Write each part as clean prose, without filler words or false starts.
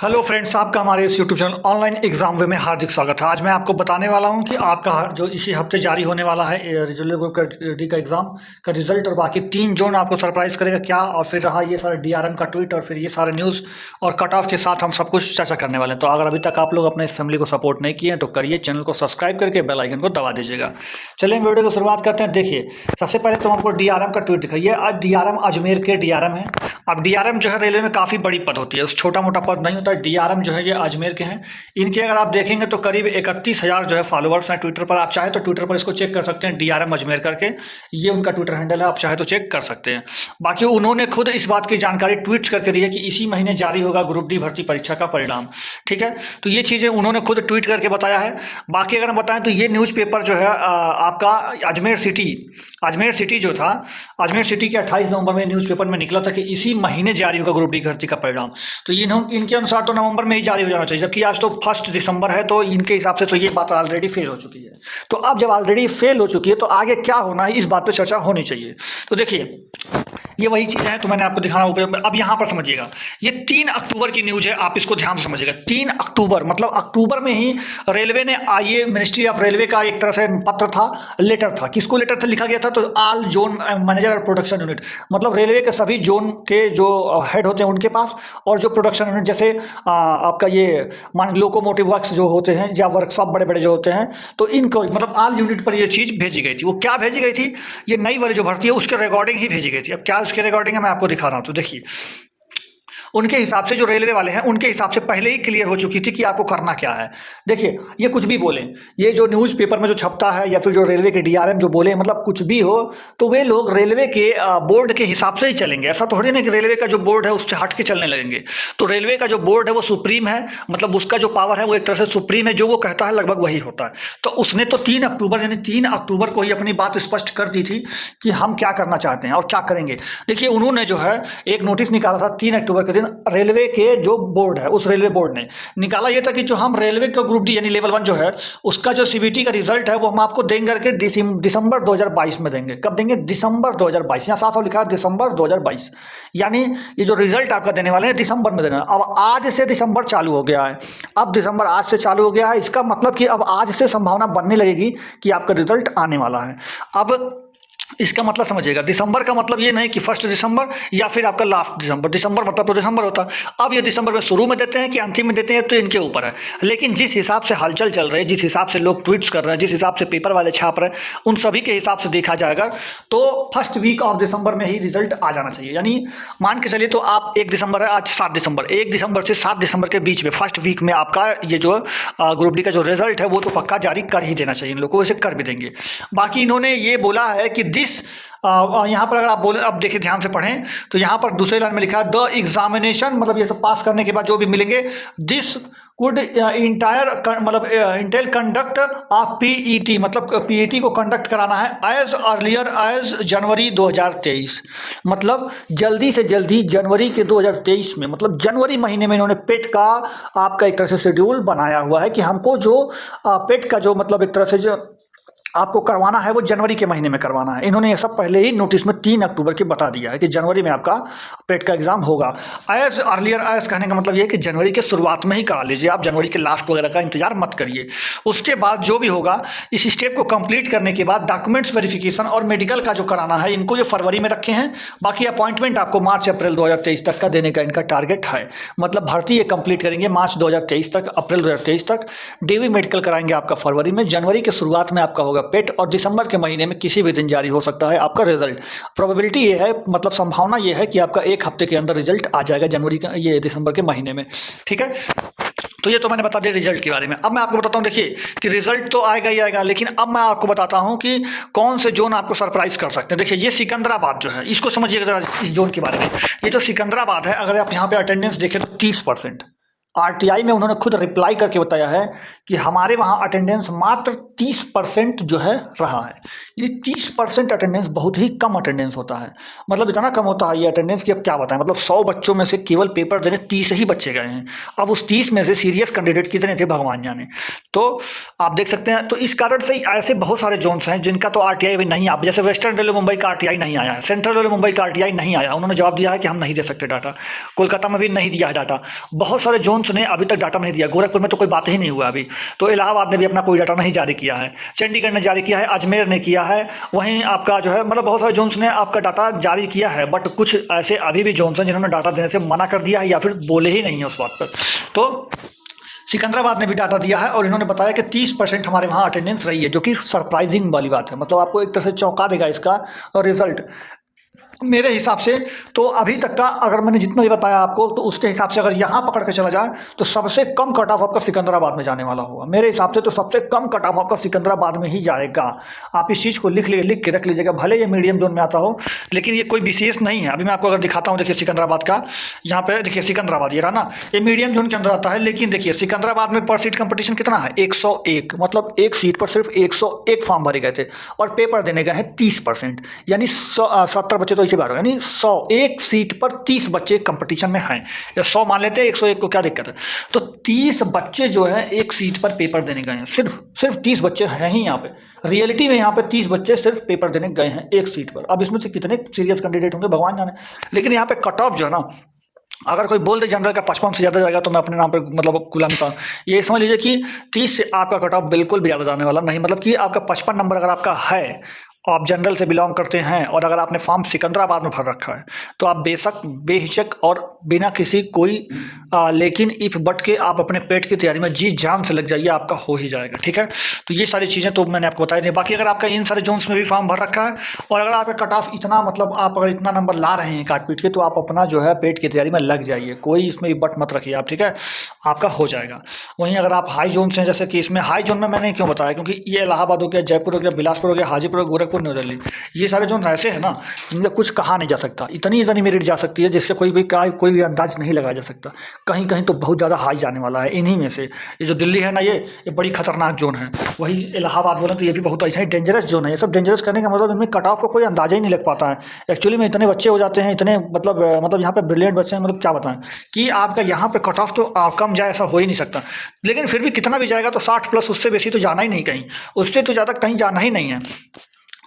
Hello friends, आपका हमारे इस यूट्यूब चैनल ऑनलाइन एग्जाम वे में हार्दिक स्वागत है। आज मैं आपको बताने वाला हूं कि आपका जो इसी हफ्ते जारी होने वाला है रेगुलर ग्रुप का डी का एग्जाम का रिजल्ट और बाकी 3 जोन आपको सरप्राइज करेगा क्या, और फिर रहा ये सारे डीआरएम का ट्वीट और फिर ये सारे न्यूज़ और कट ऑफ के साथ हम सब कुछ चर्चा करने वाले हैं। तो अगर अभी तक आप लोग अपने इस फैमिली को सपोर्ट नहीं किए हैं तो करिए, चैनल को सब्सक्राइब करके बेल आइकन को दबा दीजिएगा। चलिए वीडियो को शुरुआत करते हैं। देखिए, सबसे पहले तो हमको डीआरएम का ट्वीट दिखाइए। आज डीआरएम अजमेर के डीआरएम है। अब डीआरएम जो है रेलवे में काफ़ी बड़ी पद होती है, उस छोटा मोटा पद नहीं होता है। डीआरएम जो है ये अजमेर के हैं। इनके अगर आप देखेंगे तो करीब 31,000 जो है फॉलोअर्स हैं ट्विटर पर। आप चाहे तो ट्विटर पर इसको चेक कर सकते हैं, डीआरएम अजमेर करके ये उनका ट्विटर हैंडल है, आप चाहे तो चेक कर सकते हैं। बाकी उन्होंने खुद इस बात की जानकारी ट्वीट करके दी है कि इसी महीने जारी होगा ग्रुप डी भर्ती परीक्षा का परिणाम। ठीक है, तो ये चीज़ें उन्होंने खुद ट्वीट करके बताया है। बाकी अगर हम बताएं तो ये न्यूज़पेपर जो है आपका अजमेर सिटी जो था, अजमेर सिटी के 28 नवंबर में न्यूज़पेपर में निकला था कि इसी महीने जारी होगा ग्रुप डी भर्ती का परिणाम। तो इनके अनुसार तो नवंबर में ही जारी हो जाना चाहिए, जबकि आज तो 1 दिसंबर है। तो इनके हिसाब से तो ये बात ऑलरेडी फेल हो चुकी है। तो अब जब ऑलरेडी फेल हो चुकी है तो आगे क्या होना है, इस बात पे चर्चा होनी चाहिए। तो देखिए, ये वही चीज़ है तो मैंने आपको दिखाना ऊपर। अब यहाँ पर समझिएगा, ये 3 अक्टूबर की न्यूज़ है, आप इसको ध्यान से समझिएगा। 3 अक्टूबर मतलब अक्टूबर में ही रेलवे ने आईए मिनिस्ट्री ऑफ रेलवे का एक तरह से पत्र था, लेटर था। किसको लेटर था लिखा गया था? तो ऑल जोन मैनेजर और प्रोडक्शन यूनिट, मतलब रेलवे के सभी जोन के जो हेड होते हैं उनके पास, और जो प्रोडक्शन यूनिट जैसे आपका ये मान लोकोमोटिव वर्क्स जो होते हैं या वर्कशॉप बड़े बड़े जो होते हैं, तो इनको मतलब ऑल यूनिट पर ये चीज़ भेजी गई थी। वो क्या भेजी गई थी? ये नई वाली जो भर्ती है उसके रिकॉर्डिंग ही भेजी गई थी। अब क्या उसके रिकॉर्डिंग है मैं आपको दिखा रहा हूँ। तो देखिए, उनके हिसाब से जो रेलवे वाले हैं उनके हिसाब से पहले ही क्लियर हो चुकी थी कि आपको करना क्या है। देखिए, ये कुछ भी बोलें, ये जो न्यूज़पेपर में जो छपता है या फिर जो रेलवे के डीआरएम जो बोले, मतलब कुछ भी हो, तो वे लोग रेलवे के बोर्ड के हिसाब से ही चलेंगे। ऐसा थोड़ी ना कि रेलवे का जो बोर्ड है उससे हट के चलने लगेंगे। तो रेलवे का जो बोर्ड है वो सुप्रीम है, मतलब उसका जो पावर है वो एक तरह से सुप्रीम है, जो वो कहता है लगभग वही होता है। तो उसने तो 3 अक्टूबर यानी 3 अक्टूबर को ही अपनी बात स्पष्ट कर दी थी कि हम क्या करना चाहते हैं और क्या करेंगे। देखिए, उन्होंने जो है एक नोटिस निकाला था 3 अक्टूबर के दिन। रेलवे के जो बोर्ड है उस रेलवे बोर्ड ने निकाला ये था कि जो हम रेलवे का ग्रुप डी यानी लेवल 1 जो है उसका जो सीबीटी का रिजल्ट है वो हम आपको देंगे करके दिसंबर 2022 में देंगे। कब देंगे? दिसंबर 2022। यहाँ साफ लिखा है दिसंबर 2022, यानी ये जो रिजल्ट आपका देने वाले हैं दिसंबर में देना। अब आज से दिसंबर चालू हो गया है। अब दिसंबर आज से चालू हो गया है, इसका मतलब कि अब आज से संभावना बनने लगेगी कि आपका रिजल्ट आने वाला है। अब इसका मतलब समझिएगा, दिसंबर का मतलब ये नहीं कि 1 दिसंबर या फिर आपका लास्ट दिसंबर। दिसंबर मतलब तो दिसंबर होता। अब ये दिसंबर में शुरू में देते हैं कि अंतिम में देते हैं तो इनके ऊपर है। लेकिन जिस हिसाब से हलचल चल रही है, जिस हिसाब से लोग ट्वीट्स कर रहे हैं, जिस हिसाब से पेपर वाले छाप रहे हैं, उन सभी के हिसाब से देखा जाएगा तो 1st वीक ऑफ दिसंबर में ही रिजल्ट आ जाना चाहिए। यानी मान के चलिए तो आप 1 दिसंबर है, आज 7 दिसंबर, 1 दिसंबर से 7 दिसंबर के बीच में 1st वीक में आपका ये जो ग्रुप डी का जो रिजल्ट है वो तो पक्का जारी कर ही देना चाहिए। इन लोगों को इसे कर भी देंगे। बाकी इन्होंने ये बोला है कि यहाँ पर अगर आप बोले, अब देखिए ध्यान से पढ़ें तो यहाँ पर दूसरे लाइन में लिखा है द एग्जामिनेशन, मतलब ये सब पास करने के बाद जो भी मिलेंगे, this could Intel conduct of PET, मतलब पीईटी को कंडक्ट कराना है एज अर्लियर एज जनवरी 2023, मतलब जल्दी से जल्दी जनवरी के 2023 में, मतलब जनवरी महीने में इन्होंने पेट का आपका एक तरह से शेड्यूल बनाया हुआ है कि हमको जो पेट का जो मतलब एक तरह से जो आपको करवाना है वो जनवरी के महीने में करवाना है। इन्होंने ये सब पहले ही नोटिस में 3 अक्टूबर की बता दिया है कि जनवरी में आपका पेट का एग्जाम होगा। एज अर्लियर एज कहने का मतलब ये है कि जनवरी के शुरुआत में ही करा लीजिए, आप जनवरी के लास्ट वगैरह का इंतजार मत करिए। उसके बाद जो भी होगा, इस स्टेप को कंप्लीट करने के बाद डॉक्यूमेंट्स वेरिफिकेशन और मेडिकल का जो कराना है, इनको जो फरवरी में रखे हैं। बाकी अपॉइंटमेंट आपको मार्च अप्रैल 2023 तक का देने का इनका टारगेट है। मतलब भर्ती ये कंप्लीट करेंगे मार्च 2023 तक, अप्रैल 2023 तक। डीवी मेडिकल कराएंगे आपका फरवरी में, जनवरी के शुरुआत में आपका होगा पेट, और दिसंबर के महीने में किसी भी दिन जारी हो सकता है आपका रिजल्ट। प्रोबेबिलिटी ये है, मतलब संभावना ये है कि आपका 1 हफ्ते के अंदर रिजल्ट आ जाएगा जनवरी का, ये दिसंबर के महीने में। ठीक है, तो ये तो मैंने बता दिया रिजल्ट के बारे में। अब मैं आपको बताता हूँ, देखिए कि रिजल्ट तो आएगा ही आएगा, लेकिन अब मैं आपको बताता हूँ कि कौन से जोन आपको सरप्राइज कर सकते हैं। देखिए, ये सिकंदराबाद जो है, इसको समझिएगा जरा इस जोन के बारे में। ये जो सिकंदराबाद है, अगर आप यहाँ पे अटेंडेंस देखें तो 30%। आरटीआई में उन्होंने खुद रिप्लाई करके बताया है कि हमारे वहाँ अटेंडेंस मात्र 30% जो है रहा है। ये 30% अटेंडेंस बहुत ही कम अटेंडेंस होता है, मतलब इतना कम होता है ये अटेंडेंस कि अब क्या बताएं। मतलब 100 बच्चों में से केवल पेपर देने 30 ही बच्चे गए हैं। अब उस 30 में से सीरियस कैंडिडेट कितने थे भगवान जाने। तो आप देख सकते हैं, तो इस कारण से ऐसे बहुत सारे जोन्स हैं जिनका तो आरटीआई भी नहीं, आप जैसे वेस्टर्न रेलवे मुंबई का आरटीआई नहीं आया है, सेंट्रल रेलवे मुंबई का आरटीआई नहीं आया, उन्होंने जवाब दिया है कि हम नहीं दे सकते डाटा। कोलकाता में भी नहीं दिया है डाटा। बहुत सारे जोन जोन्स ने अभी तक डाटा नहीं दिया। गोरखपुर में तो कोई बात ही नहीं हुआ अभी, तो इलाहाबाद ने भी अपना कोई डाटा नहीं जारी किया है, चंडीगढ़ ने जारी किया है, अजमेर ने किया है, वहीं आपका जो है मतलब बहुत सारे जोन्स ने आपका डाटा जारी किया है, बट कुछ ऐसे अभी भी जोन्स हैं जिन्होंने डाटा देने से मना कर दिया है या फिर बोले ही नहीं है उस बात पर। तो सिकंदराबाद ने भी डाटा दिया है और इन्होंने बताया कि 30% हमारे वहाँ अटेंडेंस रही है, जो कि सरप्राइजिंग वाली बात है, मतलब आपको एक तरह से चौंका देगा इसका रिजल्ट मेरे हिसाब से। तो अभी तक का अगर मैंने जितना भी बताया आपको, तो उसके हिसाब से अगर यहाँ पकड़ के चला जाए तो सबसे कम कट ऑफ आपका सिकंदराबाद में जाने वाला होगा मेरे हिसाब से। तो सबसे कम कट ऑफ आपका सिकंदराबाद में ही जाएगा। आप इस चीज़ को लिख के रख लीजिएगा, भले ये मीडियम जोन में आता हो, लेकिन ये कोई विशेष नहीं है। अभी मैं आपको अगर दिखाता हूँ, देखिए सिकंदराबाद का, यहाँ पे देखिए सिकंदराबाद, ये रहा ना, ये मीडियम जोन के अंदर आता है। लेकिन देखिए सिकंदराबाद में पर सीट कंपटीशन कितना है, 101, मतलब एक सीट पर सिर्फ 101 फॉर्म भरे गए थे और पेपर देने गए हैं 30%, यानी 70 बच्चे तो इसी बार, यानी 100, एक सीट पर 30 बच्चे कंपटीशन में हैं, या 100 मान लेते हैं, 101 को क्या दिक्कत है। तो 30 बच्चे जो है एक सीट पर पेपर देने गए हैं, सिर्फ 30 बच्चे हैं ही यहाँ पे, रियलिटी में यहाँ पे 30 बच्चे सिर्फ पेपर देने गए हैं एक सीट पर। अब इसमें से कितने सीरियस कैंडिडेट होंगे भगवान जाने। लेकिन यहाँ पे कट ऑफ जो है ना, अगर कोई बोल दे जनरल का 55 से ज़्यादा जाएगा तो मैं अपने नाम पर मतलब गुलामी था, ये समझ लीजिए कि 30 से आपका कट ऑफ बिल्कुल भी ज़्यादा जाने वाला नहीं। मतलब कि आपका 55 नंबर अगर आपका है, आप जनरल से बिलोंग करते हैं और अगर आपने फॉर्म सिकंदराबाद में भर रखा है, तो आप बेशक बेहिचक और बिना किसी कोई लेकिन इफ बट के आप अपने पेट की तैयारी में जी जान से लग जाइए, आपका हो ही जाएगा। ठीक है, तो ये सारी चीज़ें तो मैंने आपको बताई थी। बाकी अगर आपका इन सारे जोन्स में भी फॉर्म भर रखा है और अगर आपका कट ऑफ इतना, मतलब आप अगर इतना नंबर ला रहे हैं काट पीट के, तो आप अपना जो है पेट की तैयारी में लग जाइए, कोई इसमें बट मत रखिए आप। ठीक है, आपका हो जाएगा। वहीं अगर आप हाई जोन से, जैसे कि इसमें हाई जोन में मैंने क्यों बताया, क्योंकि ये इलाहाबाद हो गया, जयपुर हो गया, बिलासपुर हो गया, हाजीपुर हो गया, गोरखपुर, न्यू दिल्ली, ये सारे जोन ऐसे हैं ना जिनमें कुछ कहा नहीं जा सकता। इतनी मेरिट जा सकती है जिससे कोई भी अंदाज नहीं लगाया जा सकता। कहीं कहीं तो बहुत ज़्यादा हाई जाने वाला है। इन्हीं में से ये जो दिल्ली है ना, ये बड़ी खतरनाक जोन है। वही इलाहाबाद बोले तो ये भी बहुत ऐसा ही डेंजरस जोन है। ये सब डेंजरस करने का मतलब इनमें कट ऑफ को कोई अंदाजा ही नहीं लग पाता है। एक्चुअली में इतने बच्चे हो जाते हैं, इतने मतलब यहाँ पे ब्रिलियंट बच्चे हैं, मतलब क्या बताएं कि आपका यहाँ पे कट ऑफ तो कम जाए, ऐसा हो ही नहीं सकता। लेकिन फिर भी कितना भी जाएगा तो 60 प्लस, उससे बेसी तो जाना ही नहीं कहीं, उससे तो ज़्यादा कहीं जाना ही नहीं है।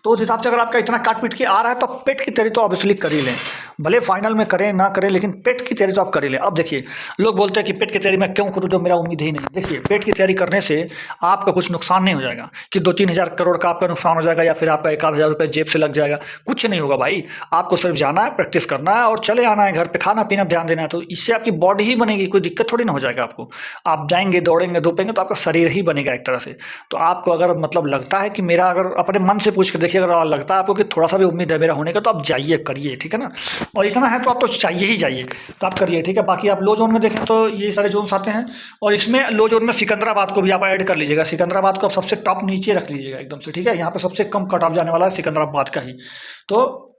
तो उस हिसाब से अगर आपका इतना काट पीट के आ रहा है तो आप पेट की तैयारी तो ऑब्वियसली कर ही लें, भले फाइनल में करें ना करें, लेकिन पेट की तैयारी तो आप कर ही लें। अब देखिए, लोग बोलते हैं कि पेट की तैयारी मैं क्यों करूँ जब मेरा उम्मीद ही नहीं। देखिए, पेट की तैयारी करने से आपका कुछ नुकसान नहीं हो जाएगा कि 2-3 हज़ार करोड़ का आपका नुकसान हो जाएगा या फिर आपका 1-8 हज़ार रुपये जेब से लग जाएगा। कुछ नहीं होगा भाई, आपको सिर्फ जाना है, प्रैक्टिस करना है और चले आना है घर पर, खाना पीना ध्यान देना है, तो इससे आपकी बॉडी ही बनेगी, कोई दिक्कत थोड़ी ना हो जाएगा आपको। आप जाएंगे, दौड़ेंगे, धूपेंगे तो आपका शरीर ही बनेगा एक तरह से। तो आपको अगर मतलब लगता है कि मेरा, अगर अपने मन से पूछ के देखिए, अगर लगता है आपको कि थोड़ा सा भी उम्मीद है मेरा होने का, तो आप जाइए, करिए। ठीक है ना, और इतना है तो आप तो चाहिए ही जाइए, तो आप करिए। ठीक है, बाकी आप लो जोन में देखें तो ये सारे जोन्स आते हैं और इसमें लो जोन में सिकंदराबाद को भी आप ऐड कर लीजिएगा। सिकंदराबाद को आप सबसे टॉप नीचे रख लीजिएगा एकदम से। ठीक है, यहाँ पे सबसे कम कट ऑफ जाने वाला है सिकंदराबाद का ही। तो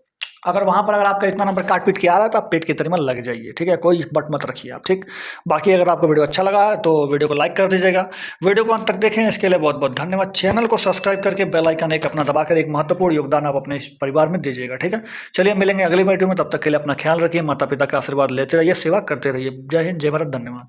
अगर वहाँ पर अगर आपका इतना नंबर काट पीट के आ रहा है तो आप पेट की तैयारी में लग जाइए। ठीक है, कोई बट मत रखिए आप। ठीक, बाकी अगर आपको वीडियो अच्छा लगा है तो वीडियो को लाइक कर दीजिएगा। वीडियो को अंत तक देखें, इसके लिए बहुत बहुत धन्यवाद। चैनल को सब्सक्राइब करके बेल आइकन एक अपना दबाकर एक महत्वपूर्ण योगदान आप अपने इस परिवार में दीजिएगा। ठीक है, चलिए मिलेंगे अगली वीडियो में, तब तक के लिए अपना ख्याल रखिए, माता पिता का आशीर्वाद लेते रहिए, सेवा करते रहिए। जय हिंद, जय भारत, धन्यवाद।